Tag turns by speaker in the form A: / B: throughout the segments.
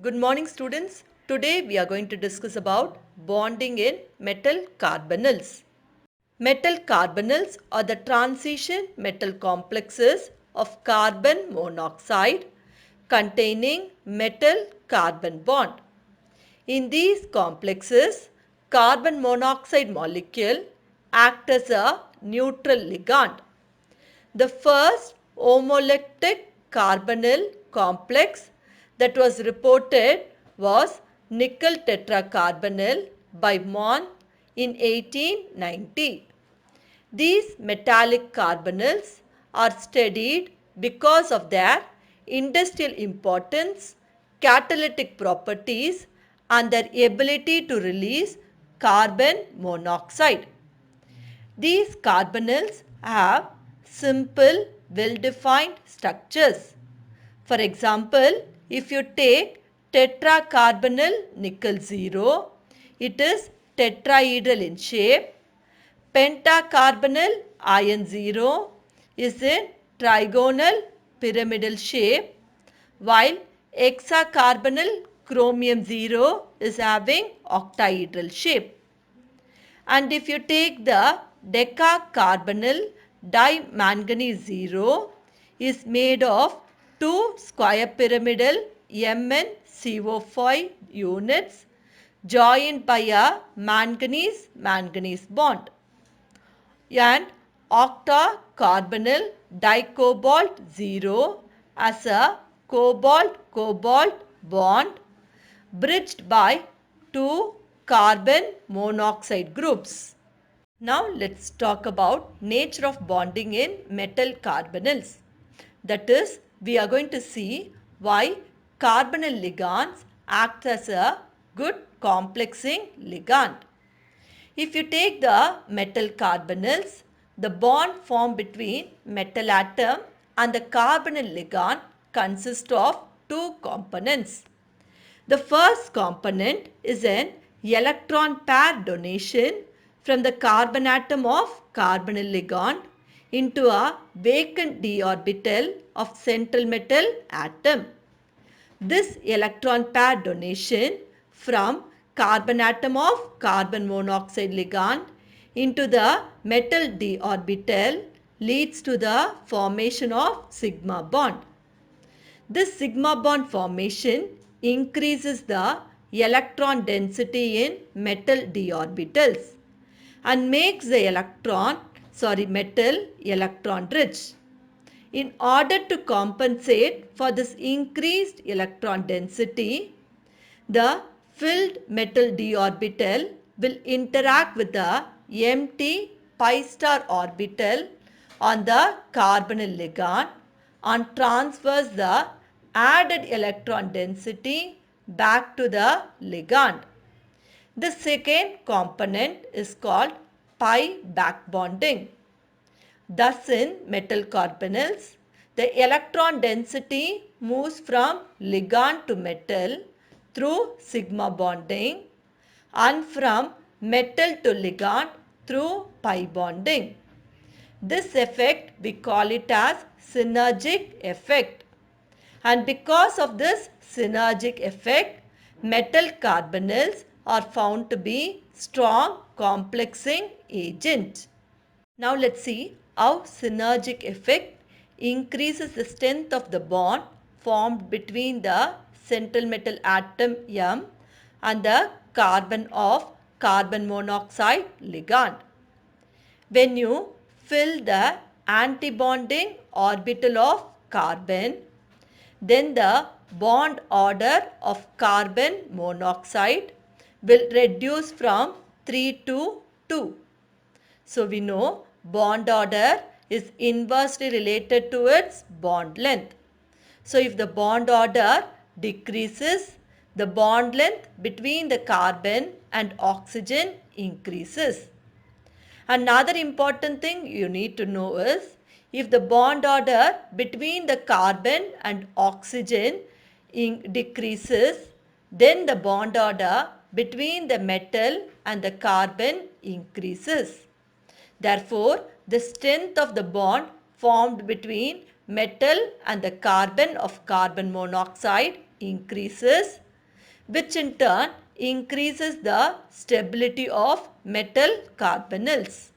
A: Good morning students. Today we are going to discuss about bonding in metal carbonyls. Metal carbonyls are the transition metal complexes of carbon monoxide containing metal carbon bond. In these complexes, carbon monoxide molecule act as a neutral ligand. The first homolectic carbonyl complex that was reported was nickel tetracarbonyl by Mon in 1890. These metallic carbonyls are studied because of their industrial importance, catalytic properties, and their ability to release carbon monoxide. These carbonyls have simple, well-defined structures. For example, if you take tetracarbonyl nickel 0, it is tetrahedral in shape. Pentacarbonyl iron 0 is in trigonal pyramidal shape, while hexacarbonyl chromium 0 is having octahedral shape. And if you take the decacarbonyl dimanganese 0 is made of two square pyramidal MnCO5 units joined by a manganese-manganese bond. And octacarbonyl dicobalt 0 as a cobalt-cobalt bond bridged by two carbon monoxide groups. Now let's talk about nature of bonding in metal carbonyls. That is, we are going to see why carbonyl ligands act as a good complexing ligand. If you take the metal carbonyls, the bond formed between metal atom and the carbonyl ligand consists of two components. The first component is an electron pair donation from the carbon atom of carbonyl ligand into a vacant d orbital of central metal atom. This electron pair donation from carbon atom of carbon monoxide ligand into the metal d orbital leads to the formation of sigma bond. This sigma bond formation increases the electron density in metal d orbitals and makes the metal electron rich. In order to compensate for this increased electron density, the filled metal d orbital will interact with the empty pi star orbital on the carbonyl ligand and transfers the added electron density back to the ligand. The second component is called pi back bonding. Thus, in metal carbonyls, the electron density moves from ligand to metal through sigma bonding and from metal to ligand through pi bonding. This effect we call it as synergic effect. And because of this synergic effect, metal carbonyls are found to be strong complexing agent. Now let's see how synergic effect increases the strength of the bond formed between the central metal atom M and the carbon of carbon monoxide ligand. When you fill the antibonding orbital of carbon, then the bond order of carbon monoxide will reduce from 3 to 2. So we know bond order is inversely related to its bond length. So if the bond order decreases, the bond length between the carbon and oxygen increases. Another important thing you need to know is if the bond order between the carbon and oxygen decreases, then the bond order between the metal and the carbon increases. Therefore, the strength of the bond formed between metal and the carbon of carbon monoxide increases which in turn increases the stability of metal carbonyls.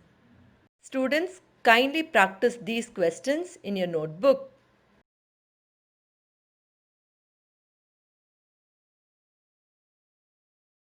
A: Students, kindly practice these questions in your notebook.